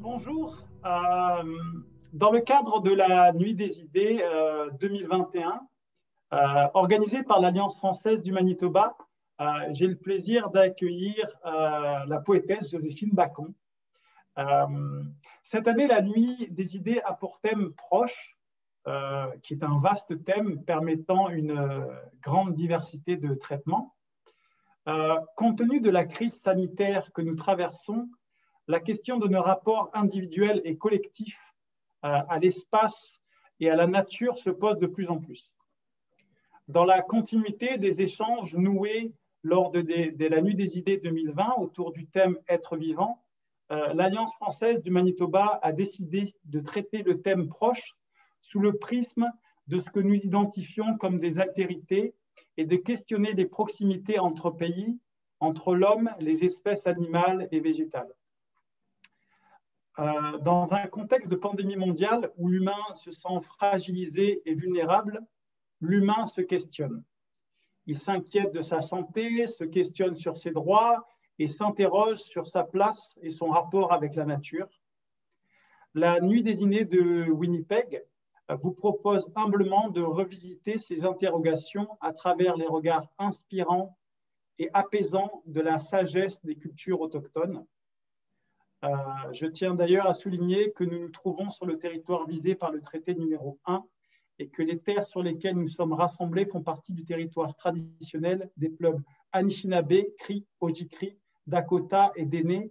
Bonjour. Dans le cadre de la Nuit des idées 2021, organisée par l'Alliance française du Manitoba, j'ai le plaisir d'accueillir la poétesse Joséphine Bacon. Cette année, la Nuit des idées a pour thème proche, qui est un vaste thème permettant une grande diversité de traitements. Compte tenu de la crise sanitaire que nous traversons, la question de nos rapports individuels et collectifs à l'espace et à la nature se pose de plus en plus. Dans la continuité des échanges noués lors de la Nuit des idées 2020 autour du thème « Être vivant », l'Alliance française du Manitoba a décidé de traiter le thème proche sous le prisme de ce que nous identifions comme des altérités et de questionner les proximités entre pays, entre l'homme, les espèces animales et végétales. Dans un contexte de pandémie mondiale où l'humain se sent fragilisé et vulnérable, l'humain se questionne. Il s'inquiète de sa santé, se questionne sur ses droits et s'interroge sur sa place et son rapport avec la nature. La Nuit des idées de Winnipeg vous propose humblement de revisiter ces interrogations à travers les regards inspirants et apaisants de la sagesse des cultures autochtones. Je tiens d'ailleurs à souligner que nous nous trouvons sur le territoire visé par le traité numéro 1 et que les terres sur lesquelles nous sommes rassemblés font partie du territoire traditionnel des peuples Anishinaabe, Cri, Ojibwe, Dakota et Dene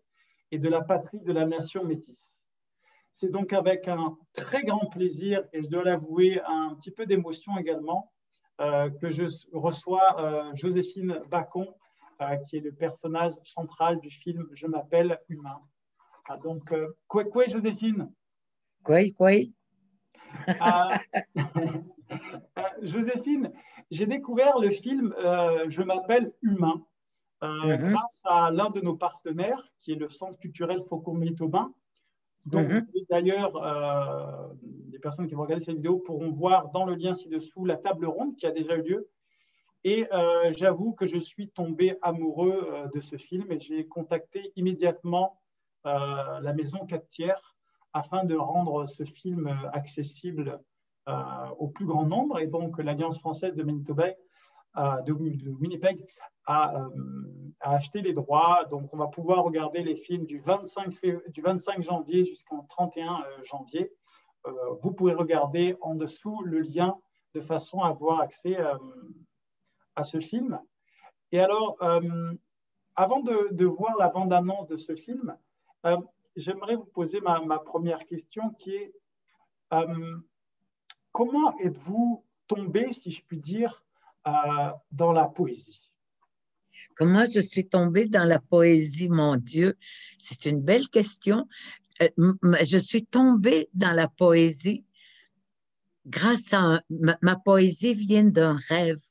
et de la patrie de la nation métisse. C'est donc avec un très grand plaisir, et je dois l'avouer, un petit peu d'émotion également, que je reçois Joséphine Bacon, qui est le personnage central du film « Je m'appelle Humain ». Donc, quoi, Joséphine? Quoi? Joséphine, j'ai découvert le film Je m'appelle Humain grâce à l'un de nos partenaires, qui est le Centre culturel Faucon-Manitobain, dont d'ailleurs, les personnes qui vont regarder cette vidéo pourront voir dans le lien ci-dessous la table ronde qui a déjà eu lieu. Et j'avoue que je suis tombé amoureux de ce film et j'ai contacté immédiatement la maison 4/3 afin de rendre ce film accessible au plus grand nombre. Et donc, l'Alliance française de Manitoba, de Winnipeg a acheté les droits. Donc, on va pouvoir regarder les films du 25 janvier jusqu'au 31 janvier. Vous pourrez regarder en dessous le lien de façon à avoir accès à ce film. Et alors, avant de voir la bande-annonce de ce film, j'aimerais vous poser ma première question qui est comment êtes-vous tombé, si je puis dire, dans la poésie? Comment je suis tombée dans la poésie, mon Dieu? C'est une belle question. Je suis tombée dans la poésie grâce à ma poésie vient d'un rêve.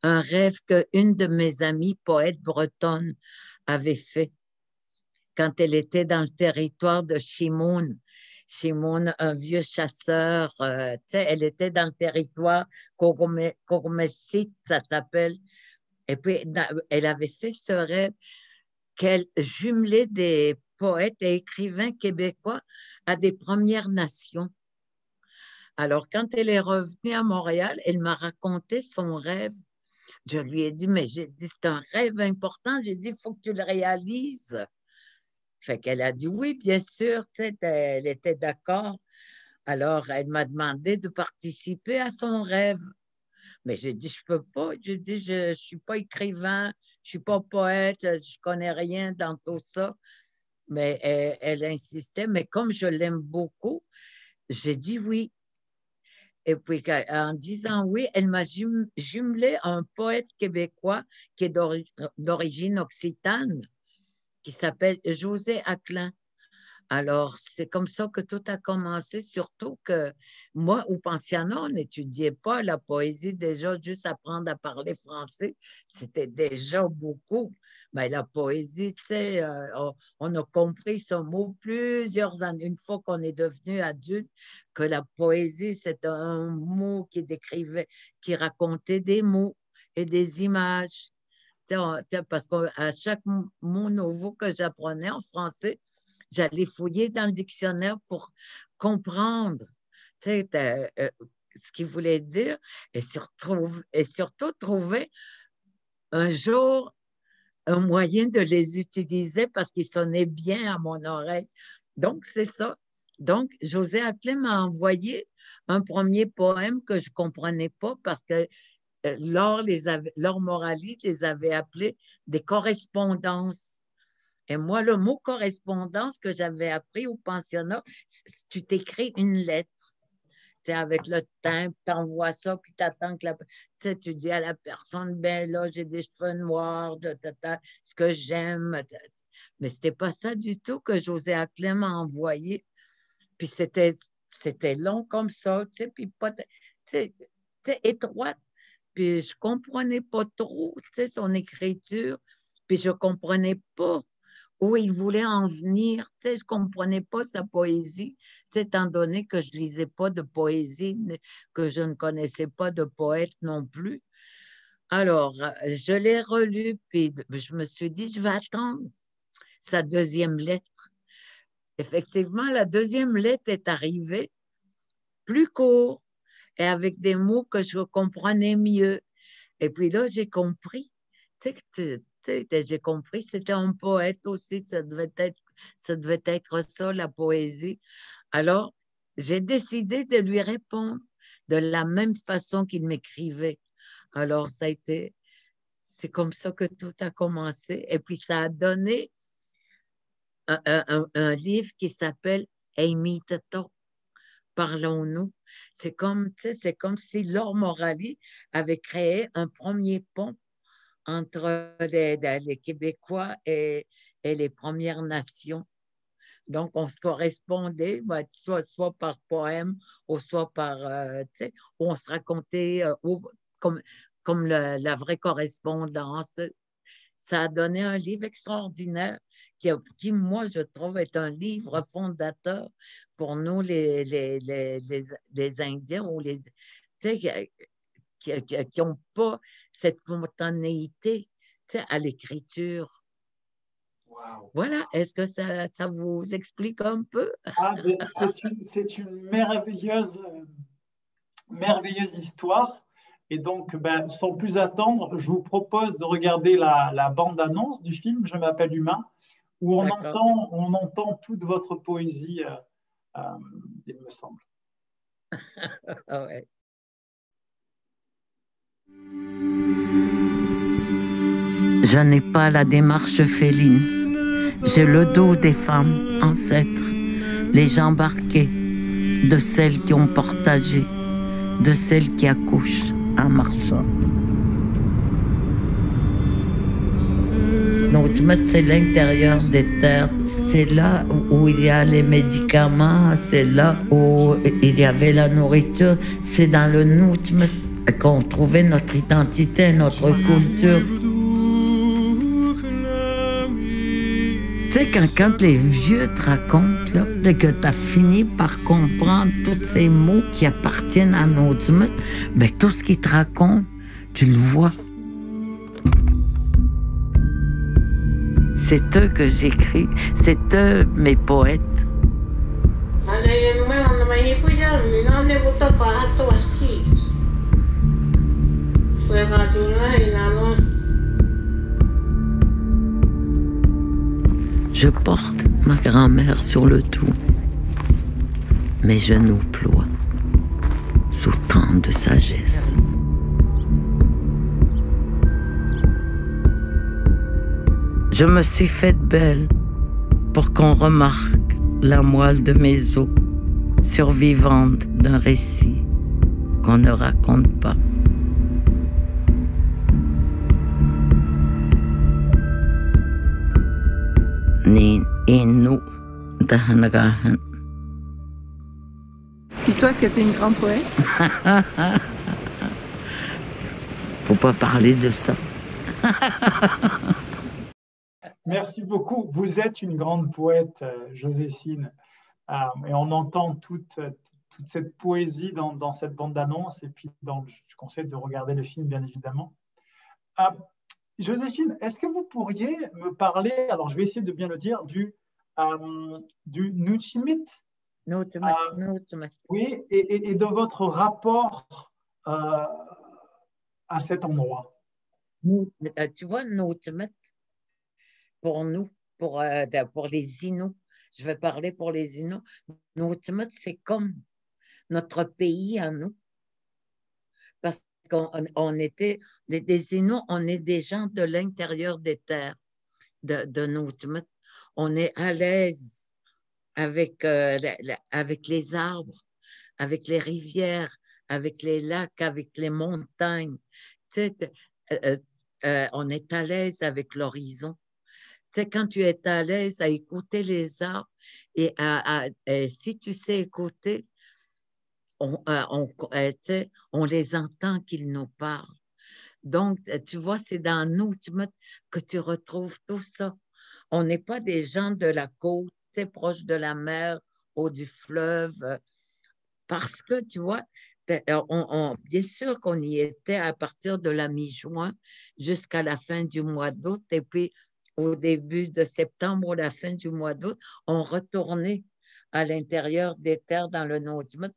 Un rêve qu'une de mes amies poètes bretonnes avait fait quand elle était dans le territoire de Chimoun. Chimoun, un vieux chasseur, elle était dans le territoire Kogomessit, ça s'appelle. Et puis, elle avait fait ce rêve qu'elle jumelait des poètes et écrivains québécois à des Premières Nations. Alors, quand elle est revenue à Montréal, elle m'a raconté son rêve. Je lui ai dit, mais j'ai dit, c'est un rêve important. J'ai dit, il faut que tu le réalises. Fait qu'elle a dit oui, bien sûr. Elle était d'accord. Alors, elle m'a demandé de participer à son rêve. Mais j'ai dit, je peux pas. J'ai dit, je suis pas écrivain, je suis pas poète, je connais rien dans tout ça. Mais elle insistait. Mais comme je l'aime beaucoup, j'ai dit oui. Et puis, en disant oui, elle m'a jumelé un poète québécois qui est d'origine occitane, qui s'appelle José Aclin. Alors, c'est comme ça que tout a commencé, surtout que moi, au pensionnat, on n'étudiait pas la poésie déjà, juste apprendre à parler français, c'était déjà beaucoup. Mais la poésie, tu sais, on a compris ce mot plusieurs années, une fois qu'on est devenu adulte, que la poésie, c'est un mot qui décrivait, qui racontait des mots et des images. Tu sais, parce qu'à chaque mot nouveau que j'apprenais en français, j'allais fouiller dans le dictionnaire pour comprendre, tu sais, ce qu'il voulait dire et surtout trouver un jour un moyen de les utiliser parce qu'ils sonnaient bien à mon oreille. Donc, c'est ça. Donc, José Aclin m'a envoyé un premier poème que je ne comprenais pas parce que Laure Morali les avait appelés des correspondances. Et moi, le mot correspondance que j'avais appris au pensionnat, tu t'écris une lettre. Tu sais, avec le timbre, tu envoies ça, puis tu attends que tu dis à la personne, ben là, j'ai des cheveux noirs, ce que j'aime. Mais c'était pas ça du tout que José Aclin m'a envoyé. Puis c'était long comme ça, tu sais, puis pas, étroite. Puis je comprenais pas trop, tu sais, son écriture. Puis je comprenais pas où il voulait en venir. Tu sais, je ne comprenais pas sa poésie, tu sais, étant donné que je ne lisais pas de poésie, que je ne connaissais pas de poète non plus. Alors, je l'ai relu, puis je me suis dit, je vais attendre sa deuxième lettre. Effectivement, la deuxième lettre est arrivée, plus court, et avec des mots que je comprenais mieux. Et puis là, j'ai compris. Tu sais, j'ai compris, c'était un poète aussi, ça devait être ça, la poésie. Alors, j'ai décidé de lui répondre de la même façon qu'il m'écrivait. Alors, c'est comme ça que tout a commencé. Et puis, ça a donné un livre qui s'appelle Amy Tato, Parlons-nous. C'est comme si Laure Morali avait créé un premier pont entre les Québécois et les Premières Nations. Donc, on se correspondait, soit par poème, ou soit par, où on se racontait comme la vraie correspondance. Ça a donné un livre extraordinaire qui, moi, je trouve, est un livre fondateur pour nous, les Indiens, ou qui n'ont pas cette spontanéité à l'écriture. Wow. Voilà, est-ce que ça vous explique un peu? Ah, ben, c'est une merveilleuse histoire. Et donc, ben, sans plus attendre, je vous propose de regarder la bande-annonce du film Je m'appelle Humain, où D'accord. on entend toute votre poésie, euh, il me semble. Ah ouais. Je n'ai pas la démarche féline. J'ai le dos des femmes ancêtres, les jambes arquées, de celles qui ont partagé, de celles qui accouchent en marchant. Notre mètre, c'est l'intérieur des terres. C'est là où il y a les médicaments, c'est là où il y avait la nourriture. C'est dans le Noutme qu'on trouvait notre identité, notre culture. Tu sais, quand les vieux te racontent, là, que tu as fini par comprendre tous ces mots qui appartiennent à notre mythe, ben, tout ce qu'ils te racontent, tu le vois. C'est eux que j'écris, c'est eux mes poètes. Je porte ma grand-mère sur le dos. Mes genoux ploient sous tant de sagesse. Je me suis faite belle pour qu'on remarque la moelle de mes os, survivante d'un récit qu'on ne raconte pas. Nin inu dahanagahan. Puis toi, est-ce que tu es une grande poète? Faut pas parler de ça. Merci beaucoup. Vous êtes une grande poète, Joséphine. Et on entend toute cette poésie dans cette bande-annonce. Et puis, je conseille de regarder le film, bien évidemment. Joséphine, est-ce que vous pourriez me parler, alors je vais essayer de bien le dire, du du Nutimit, Nutimit. oui, et de votre rapport à cet endroit. Tu vois, Nutimit, pour nous, pour les Inuits, je vais parler pour les Inuits, Nutimit, c'est comme notre pays à nous. Parce qu'on était des Inuits, on est des gens de l'intérieur des terres de Nutimit. On est à l'aise avec, avec les arbres, avec les rivières, avec les lacs, avec les montagnes. Tu sais, on est à l'aise avec l'horizon. Tu sais, quand tu es à l'aise à écouter les arbres et si tu sais écouter, tu sais, on les entend qu'ils nous parlent. Donc, tu vois, c'est dans nous que tu retrouves tout ça. On n'est pas des gens de la côte, tu sais, proche de la mer ou du fleuve, parce que, tu vois, bien sûr qu'on y était à partir de la mi-juin jusqu'à la fin du mois d'août, et puis au début de septembre ou la fin du mois d'août, on retournait à l'intérieur des terres dans le Nord-Ouest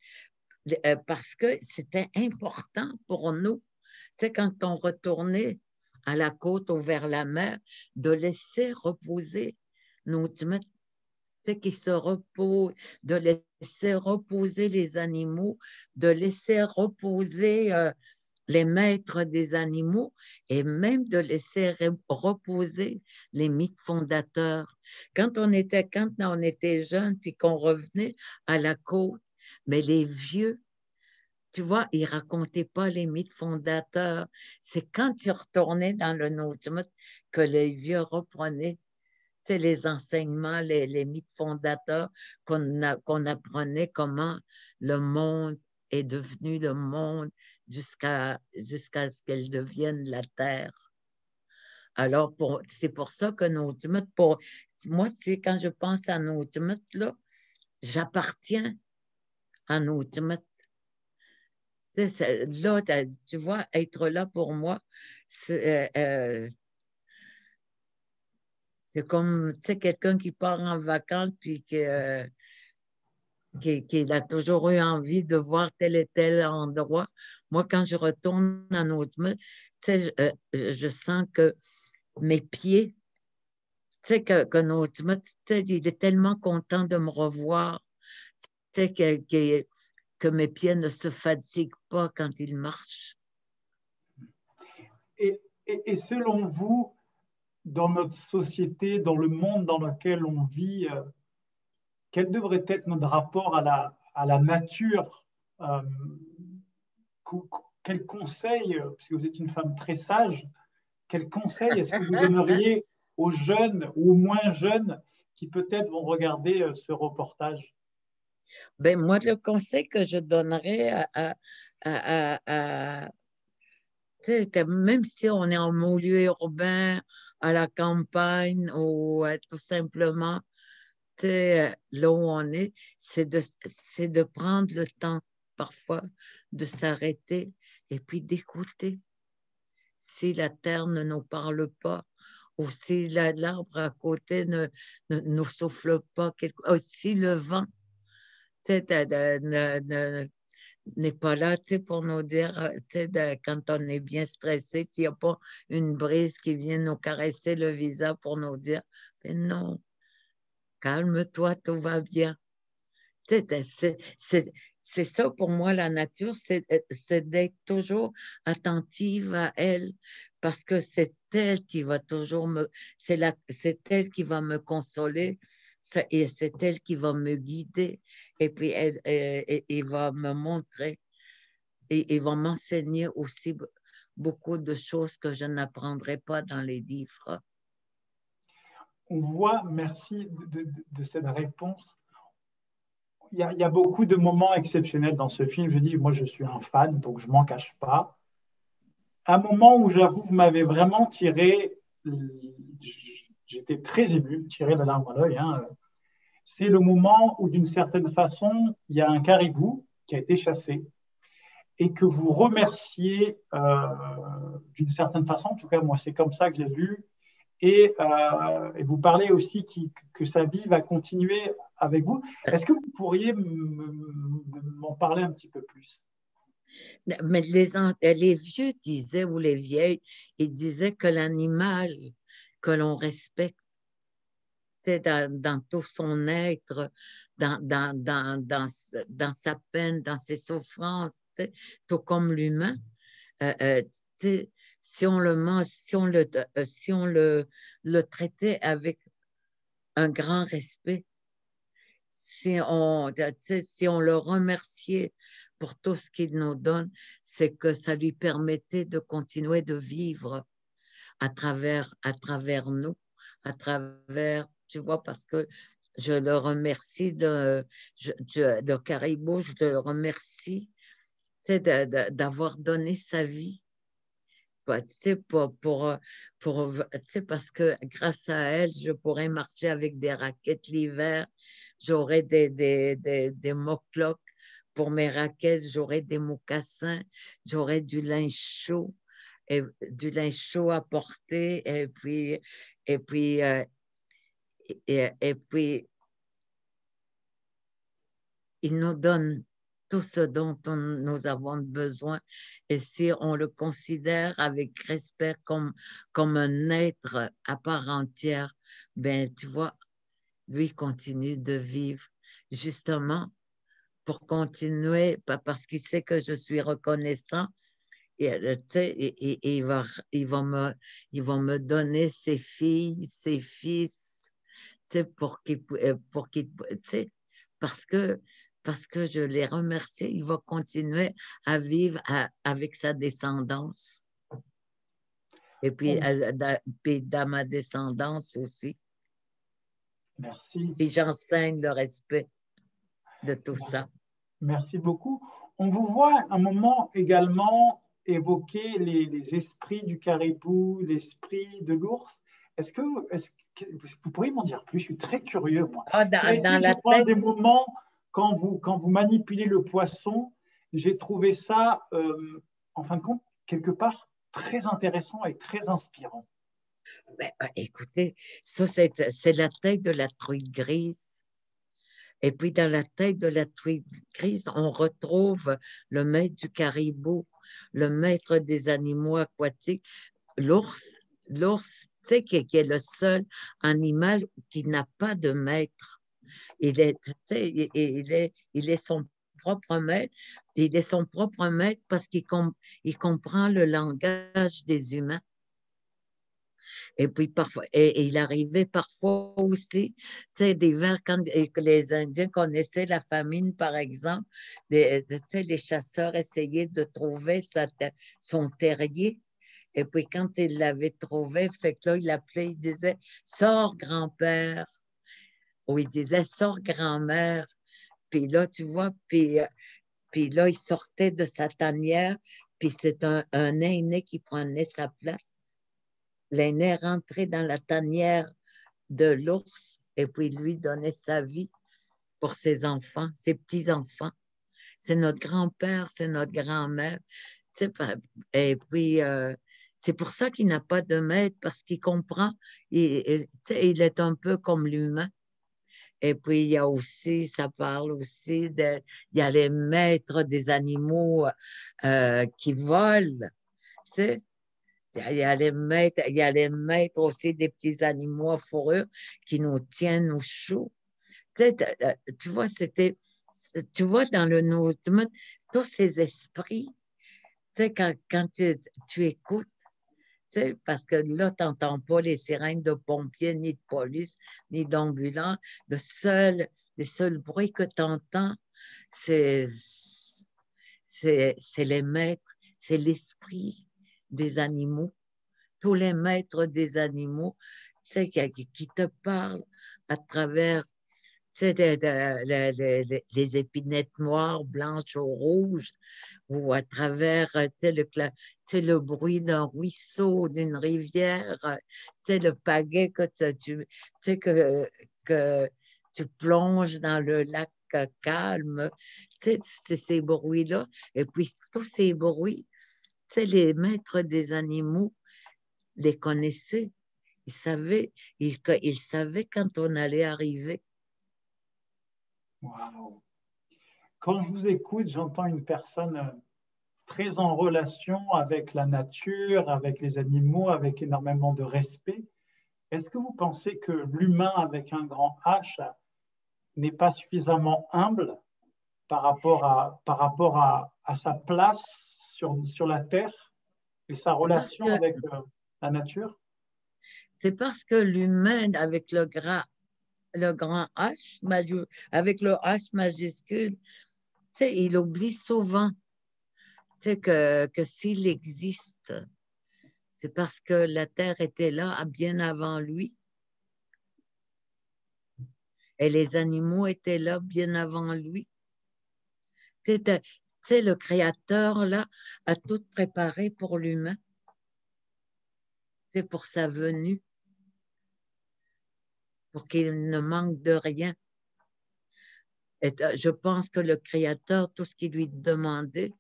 parce que c'était important pour nous. Tu sais, quand on retournait à la côte ou vers la mer, de laisser reposer nos Tzimet, tu sais, qui se reposent, de laisser reposer les animaux, de laisser reposer les maîtres des animaux et même de laisser reposer les mythes fondateurs. Quand on était jeunes puis qu'on revenait à la côte, mais les vieux, tu vois, ils ne racontaient pas les mythes fondateurs. C'est quand ils retournaient dans le Notimout que les vieux reprenaient les enseignements, les mythes fondateurs, qu'on apprenait comment le monde est devenu le monde jusqu'à ce qu'elle devienne la Terre. Alors, c'est pour ça que Notimout, moi, quand je pense à Notimout, là, j'appartiens à Notimout. Là, tu vois, être là pour moi, c'est comme quelqu'un qui part en vacances puis qui a toujours eu envie de voir tel et tel endroit. Moi, quand je retourne à Notimout, je sens que mes pieds, que Notimout, il est tellement content de me revoir, que mes pieds ne se fatiguent pas quand ils marchent. Et selon vous, dans notre société, dans le monde dans lequel on vit, quel devrait être notre rapport à la nature? Quel conseil, parce que vous êtes une femme très sage, quel conseil est-ce que vous donneriez aux jeunes ou aux moins jeunes qui peut-être vont regarder ce reportage? Ben, moi, le conseil que je donnerais même si on est en milieu urbain, à la campagne ou tout simplement là où on est, c'est de prendre le temps parfois de s'arrêter et puis d'écouter. Si la terre ne nous parle pas ou si l'arbre à côté ne nous souffle pas, si le vent n'est pas là pour nous dire, quand on est bien stressé, s'il n'y a pas une brise qui vient nous caresser le visage pour nous dire, mais non, calme-toi, tout va bien. C'est ça pour moi, la nature, c'est d'être toujours attentive à elle, parce que c'est elle qui va toujours c'est elle qui va me consoler, et c'est elle qui va me guider, et puis elle va me montrer, et va m'enseigner aussi beaucoup de choses que je n'apprendrai pas dans les livres. On voit, merci de cette réponse. Il y a beaucoup de moments exceptionnels dans ce film. Je dis, moi, je suis un fan, donc je ne m'en cache pas. Un moment où j'avoue, vous m'avez vraiment tiré, j'étais très ému, tiré la larme à l'œil. Hein. C'est le moment où, d'une certaine façon, il y a un caribou qui a été chassé et que vous remerciez d'une certaine façon, en tout cas, moi, c'est comme ça que j'ai lu, et vous parlez aussi que sa vie va continuer avec vous. Est-ce que vous pourriez m'en parler un petit peu plus? Mais les vieux disaient, ou les vieilles, ils disaient que l'animal que l'on respecte, dans tout son être, dans sa peine, dans ses souffrances, tout comme l'humain, si on le traitait avec un grand respect, si on le remerciait pour tout ce qu'il nous donne, c'est que ça lui permettait de continuer de vivre à travers nous, à travers, tu vois, parce que je le remercie de Caribou, je le remercie d'avoir donné sa vie. Parce que grâce à elle, je pourrais marcher avec des raquettes l'hiver, j'aurais des mots-cloques pour mes raquettes, j'aurais des mocassins, j'aurais du linge chaud à porter, et puis, et puis, il nous donne tout ce dont nous avons besoin. Et si on le considère avec respect comme un être à part entière, ben, tu vois, lui continue de vivre justement pour continuer, parce qu'il sait que je suis reconnaissant. Et il va me donner ses filles, ses fils, pour qu'ils, parce que, parce que je les remercie, il va continuer à vivre avec sa descendance. Et puis, puis dans ma descendance aussi. Merci. Puis j'enseigne le respect de tout Merci. ça. Merci beaucoup. On vous voit un moment également évoquer les esprits du caribou, l'esprit de l'ours. Est-ce que vous pourriez m'en dire plus? Je suis très curieux, moi. Ah, Ça a été, dans la je crois, un tête, des moments quand vous manipulez le poisson. J'ai trouvé ça, en fin de compte, quelque part, très intéressant et très inspirant. ben, écoutez, ça, c'est la tête de la truite grise. Et puis, dans la tête de la truite grise, on retrouve le maître du caribou, le maître des animaux aquatiques, l'ours. L'ours, tu sais, qui est le seul animal qui n'a pas de maître. Tu sais, il est son propre maître. Il est son propre maître parce il comprend le langage des humains. Et puis parfois, et il arrivait parfois aussi, tu sais, des vers quand que les Indiens connaissaient la famine, par exemple, tu sais, les chasseurs essayaient de trouver son terrier. Et puis quand ils l'avaient trouvé, fait que là, il l'appelait, il disait, sors grand-père. Ou il disait, sors grand-mère. Puis là, tu vois, puis là, il sortait de sa tanière, puis c'est un aîné qui prenait sa place. L'aîné rentrait dans la tanière de l'ours et puis lui donnait sa vie pour ses enfants, ses petits-enfants. C'est notre grand-père, c'est notre grand-mère. Et puis, c'est pour ça qu'il n'a pas de maître, parce qu'il comprend. Il est un peu comme l'humain. Et puis, il y a aussi, ça parle aussi il y a les maîtres des animaux qui volent, tu sais. Il y a les maîtres aussi des petits animaux à fourrure qui nous tiennent au chaud. Tu vois, tu vois, dans le Nouveau Testament, tous ces esprits, tu sais, quand tu écoutes, tu sais, parce que là, tu n'entends pas les sirènes de pompiers, ni de police, ni d'ambulance. Les seuls bruits que tu entends, c'est les maîtres, c'est l'esprit des animaux, tous les maîtres des animaux, tu sais, qui te parlent à travers, tu sais, les épinettes noires, blanches ou rouges, ou à travers, tu sais, le bruit d'un ruisseau, d'une rivière, tu sais, le pagaie tu sais, que tu plonges dans le lac calme, tu sais, c'est ces bruits-là. Et puis, tous ces bruits, tu sais, les maîtres des animaux les connaissaient. Il savait, il savait quand on allait arriver. Waouh. Quand je vous écoute, j'entends une personne très en relation avec la nature, avec les animaux, avec énormément de respect. Est-ce que vous pensez que l'humain avec un grand H n'est pas suffisamment humble par rapport à sa place sur la Terre et sa relation avec la nature? C'est parce que l'humain avec le grand H, avec le H majuscule, il oublie souvent que s'il existe, c'est parce que la Terre était là bien avant lui. Et les animaux étaient là bien avant lui. Le Créateur, là, a tout préparé pour l'humain. C'est pour sa venue. Pour qu'il ne manque de rien. Et je pense que le Créateur, tout ce qu'il lui demandait,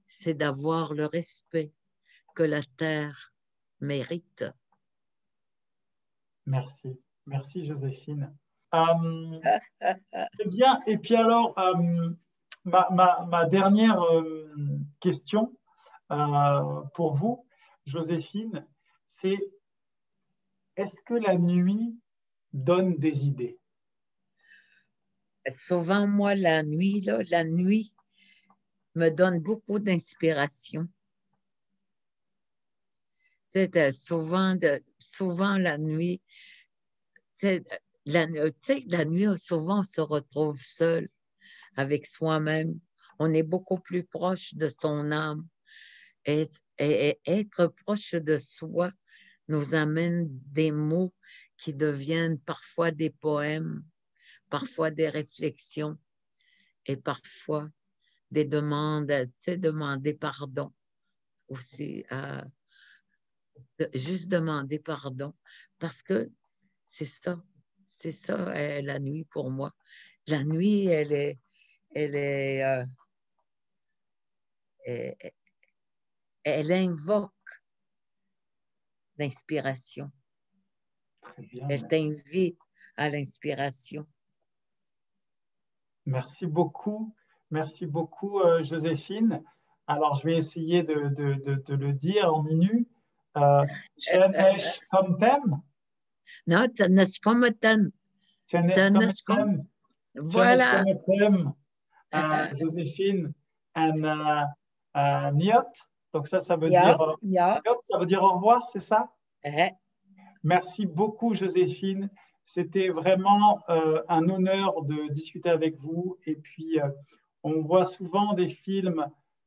c'est d'avoir le respect que la terre mérite. Merci. Merci, Joséphine. Eh bien, et puis alors, ma dernière question pour vous, Joséphine, c'est est-ce que la nuit donne des idées? Souvent, moi, la nuit me donne beaucoup d'inspiration. Souvent, la nuit, la nuit, souvent, on se retrouve seul avec soi-même. On est beaucoup plus proche de son âme. Et être proche de soi nous amène des mots qui deviennent parfois des poèmes, parfois des réflexions et parfois des demandes, demander pardon aussi, juste demander pardon parce que c'est ça la nuit pour moi. La nuit, elle invoque l'inspiration. Très bien. Elle t'invite à l'inspiration. Merci beaucoup. Merci beaucoup, Joséphine. Alors, je vais essayer de le dire en Innu. Tjenesh komtem. Non, Tjenesh komtem. Tjenesh komtem. Voilà. Joséphine, Niot. Donc ça veut dire ça veut dire au revoir, c'est ça? Merci beaucoup, Joséphine. C'était vraiment un honneur de discuter avec vous. Et puis, on voit souvent des films,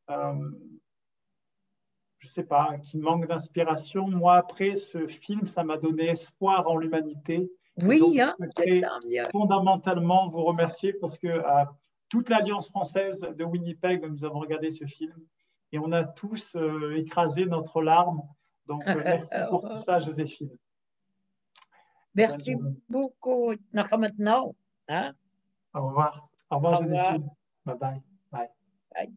je ne sais pas, qui manquent d'inspiration. Moi, après ce film, ça m'a donné espoir en l'humanité. Oui, donc, je voudrais fondamentalement vous remercier parce que toute l'Alliance française de Winnipeg, nous avons regardé ce film et on a tous écrasé notre larme. Donc, merci pour tout ça, Joséphine. Merci beaucoup. Maintenant, hein? Au revoir. Au revoir, Joséphine. Bye bye. Bye. Bye.